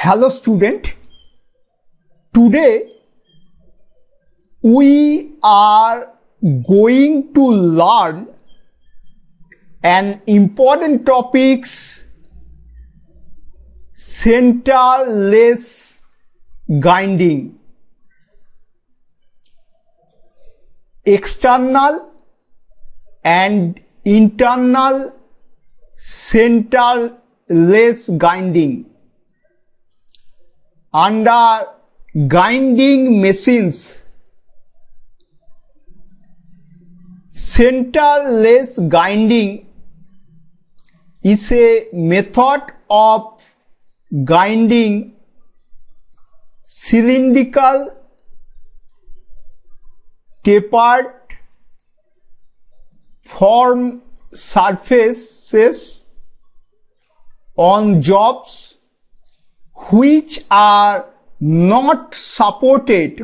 Hello student, today we are going to learn an important topics, centerless grinding. External and internal centerless grinding. Under grinding machines, centerless grinding is a method of grinding cylindrical tapered form surfaces on jobs which are not supported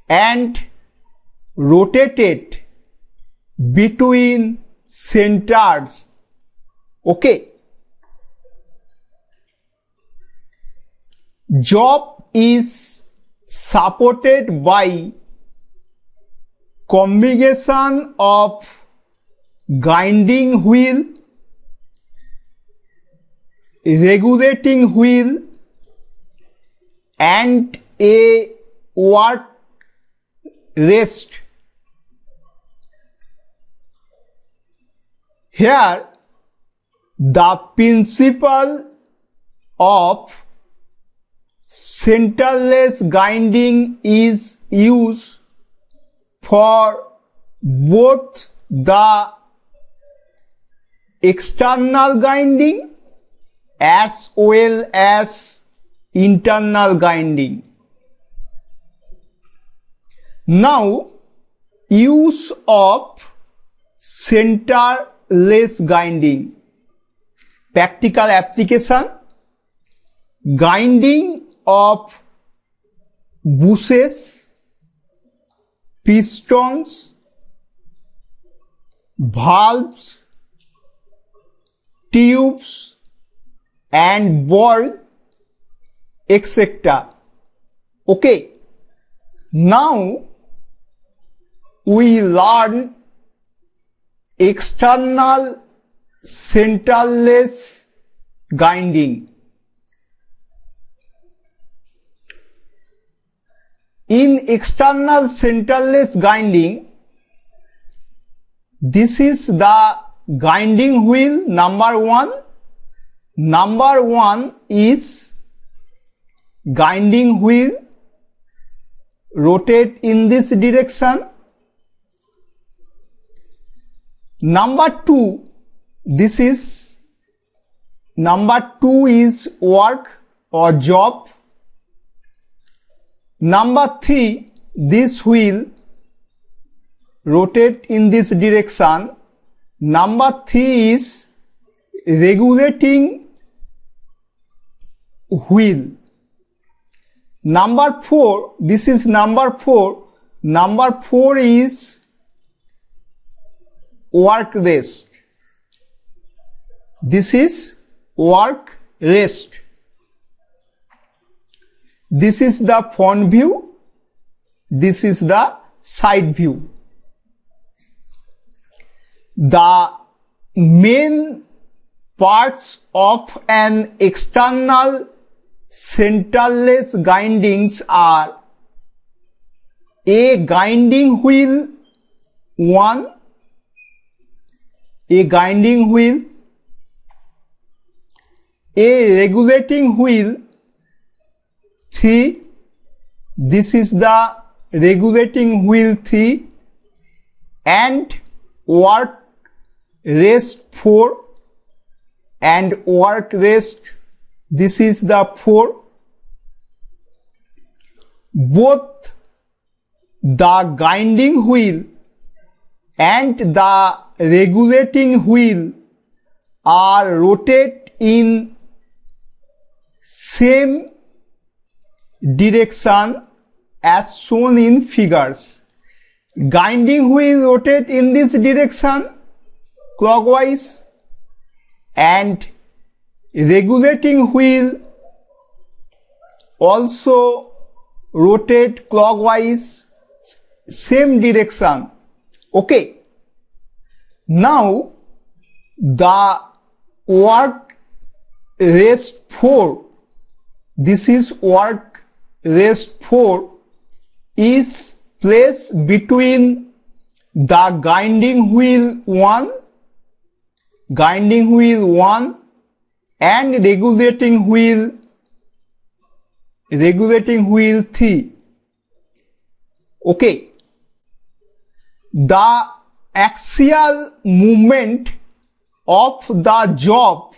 and rotated between centers. Okay. Job is supported by combination of grinding wheel, regulating wheel and a work rest. Here the principle of centerless grinding is used for both the external grinding as well as internal grinding. Now, use of centerless grinding. Practical application: grinding of bushings, pistons, valves, tubes and ball, etc. Okay, now we learn external centerless grinding. In external centerless grinding, this is the grinding wheel number one. Number one is grinding wheel, rotate in this direction. Number two, number two is work or job. Number three, this wheel rotate in this direction. Number three is regulating wheel. Number four, this is number four. Number four is work rest. This is work rest. This is the front view. This is the side view. The main parts of an external centerless grindings are a grinding wheel 1, a grinding wheel, a regulating wheel 3, this is the regulating wheel 3, and work rest 4 and work rest, this is the 4. Both the grinding wheel and the regulating wheel are rotate in same direction as shown in figures. Grinding wheel rotate in this direction clockwise and regulating wheel also rotate clockwise, same direction. Okay. Now the work rest 4, this is work rest 4, is placed between the grinding wheel 1 and regulating wheel 3. Okay. The axial movement of the job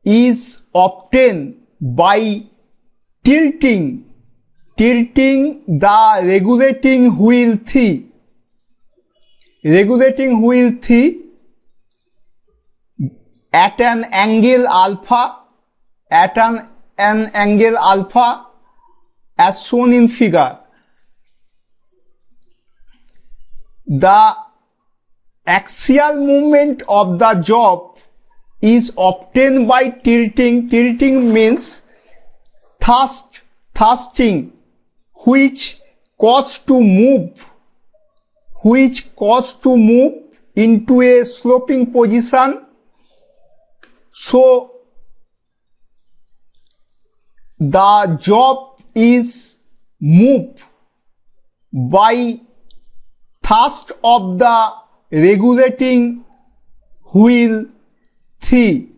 is obtained by tilting the regulating wheel 3 at an angle alpha, as shown in figure. The axial movement of the job is obtained by tilting. Tilting means thrusting, which cause to move into a sloping position. So the job is moved by thrust of the regulating wheel 3.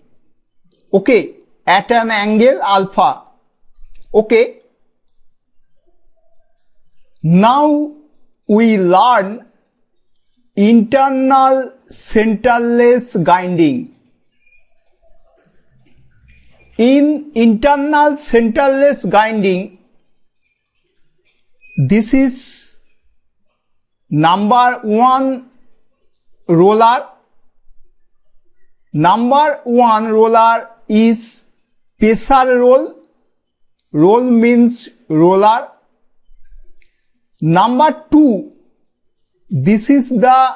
Okay, at an angle alpha. Okay. Now we learn internal centerless grinding. In internal centerless grinding, this is number 1 roller. Number 1 roller is pressure roll. Roll means roller. Number 2, this is the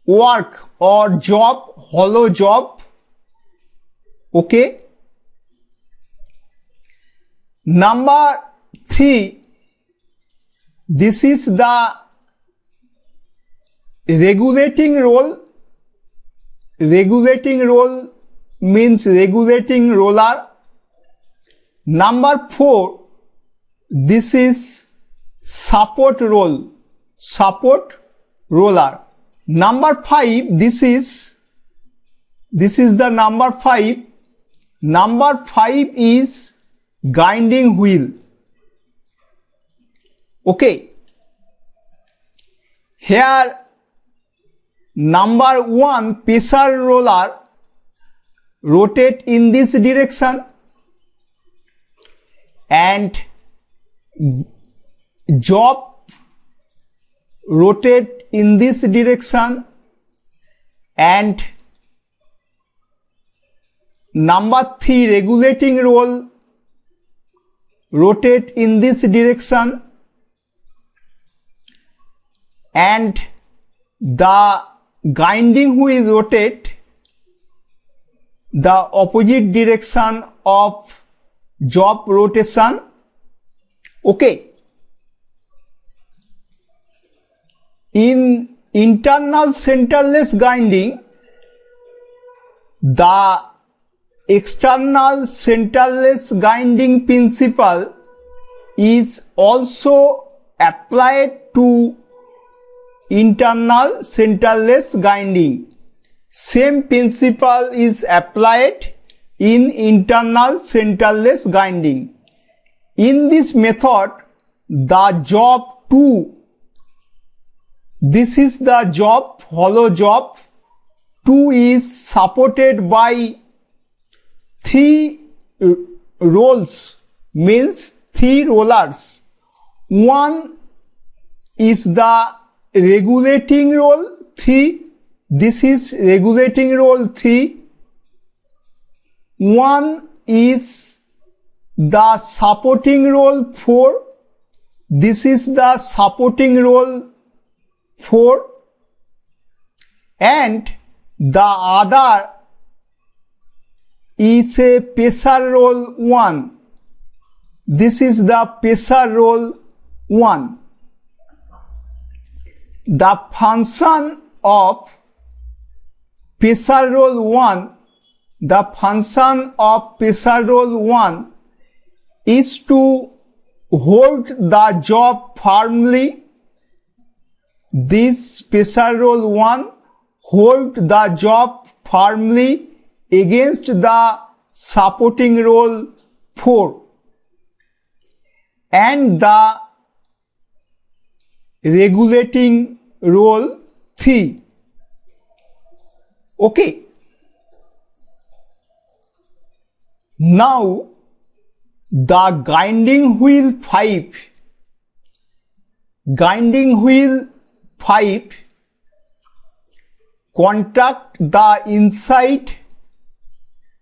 work or job, hollow job. Okay. Number 3, this is the regulating roll. Regulating roll means regulating roller. Number 4, this is support roll, support roller. Number 5, this is the number 5. Number 5 is grinding wheel. Okay. Here number 1 pressure roller rotate in this direction and job rotate in this direction, and number 3 regulating roll rotate in this direction, and the grinding wheel rotate the opposite direction of job rotation. Okay. In internal centerless grinding, the external centerless grinding principle is also applied to internal centerless grinding. Same principle is applied in internal centerless grinding. In this method, the job 2, this is the job, hollow job 2, is supported by 3 rolls, means 3 rollers. One is the regulating roll 3, this is regulating roll 3. One is the supporting roll 4, this is the supporting roll 4, and the other is a pressure roll 1. This is the pressure roll 1. The function of pressure roll 1, the function of pressure roll 1 is to hold the job firmly. This pressure roll 1 hold the job firmly against the supporting roll 4 and the regulating roll 3. Okay. Now the grinding wheel 5 contact the inside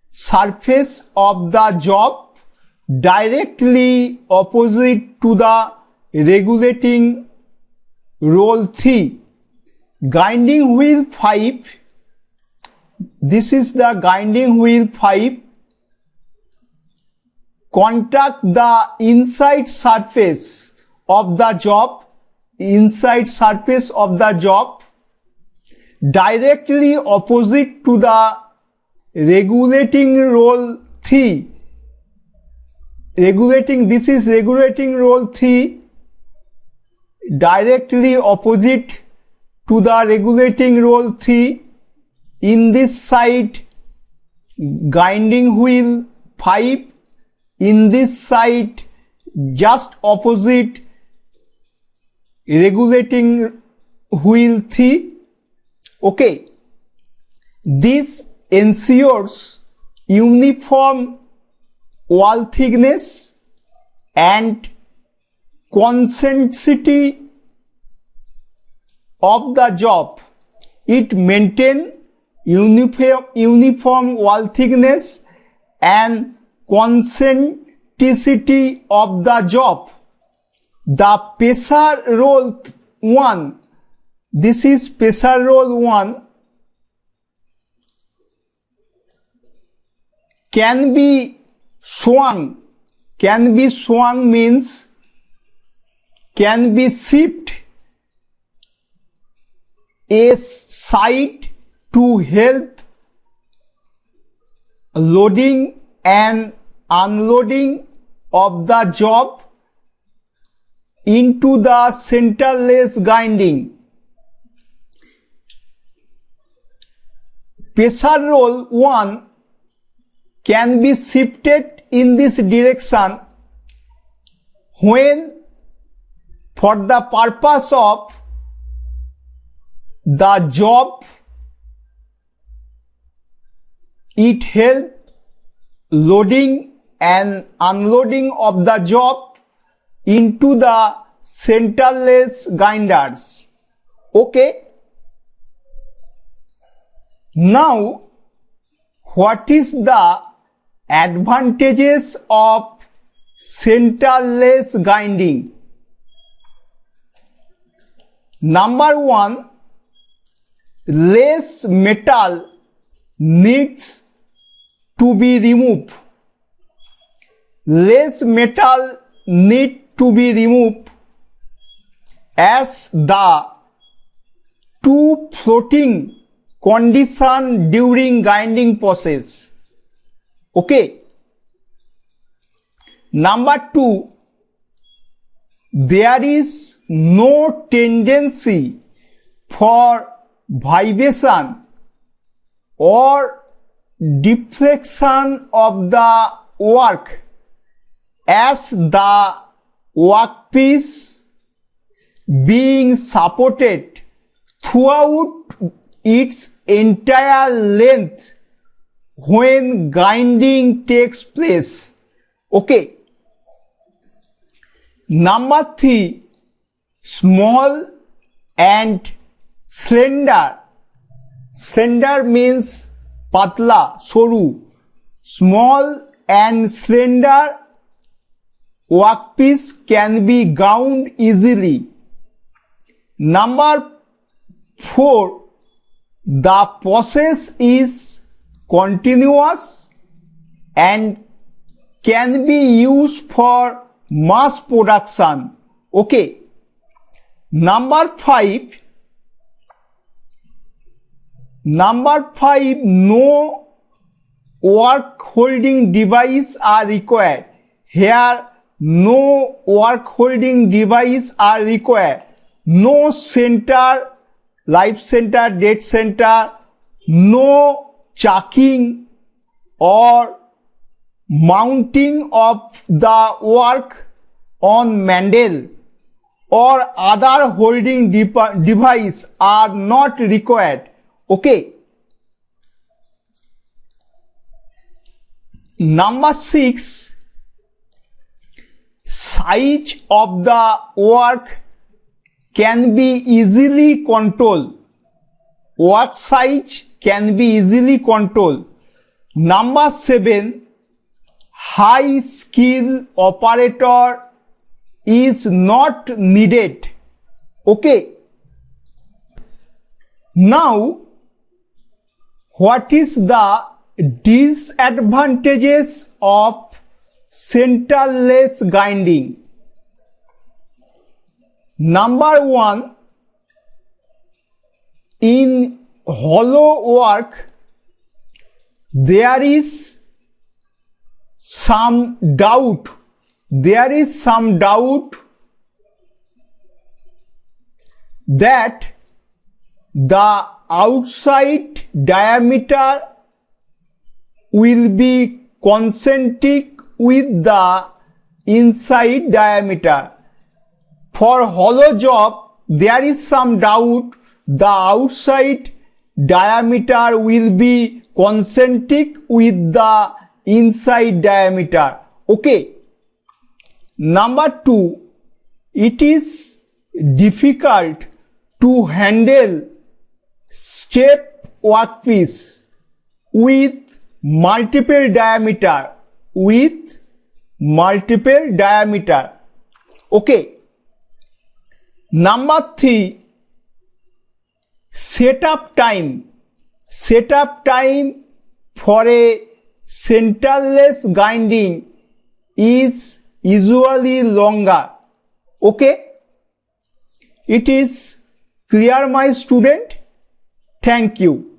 surface of the job directly opposite to the regulating roll 3. Grinding wheel 5, this is the grinding wheel 5, contact the inside surface of the job, directly opposite to the regulating roll 3. This is regulating roll 3, directly opposite to the regulating roll 3. In this side, grinding wheel 5, in this side, just opposite regulating wheel 3. Okay. This ensures uniform wall thickness and consistency of the job. It maintains uniform wall thickness and consistency of the job. The pressure roll 1, this is pressure roll 1, can be swung means can be shifted a side to help loading and unloading of the job into the centerless grinding. Pressure roll 1 can be shifted in this direction when, for the purpose of the job, it helps loading and unloading of the job into the centerless grinders. Okay. Now, what is the advantages of centerless grinding? Number 1, less metal needs to be removed. Less metal need to be removed as the two floating condition during grinding process. Okay. Number 2, there is no tendency for vibration or deflection of the work as the workpiece being supported throughout its entire length when grinding takes place. Okay. Number 3, small and slender. Slender means patla, soru. Small and slender workpiece can be ground easily. Number 4, the process is continuous and can be used for mass production. Okay. Number 5, no work holding device are required. Here no work holding device are required. No center, life center, dead center, no chucking or mounting of the work on mandel or other holding device are not required. Okay. Number 6, size of the work can be easily controlled. Work size can be easily controlled. Number 7, high skill operator is not needed. Okay. Now, what is the disadvantages of centerless grinding? Number 1, in hollow work, there is some doubt. That the outside diameter will be concentric with the inside diameter. For hollow job, there is some doubt the outside diameter will be concentric with the inside diameter. Okay. Number 2, it is difficult to handle step workpiece with multiple diameter. Okay. Number 3, setup time for a centerless grinding is usually longer. Okay. It is clear, my student? Thank you.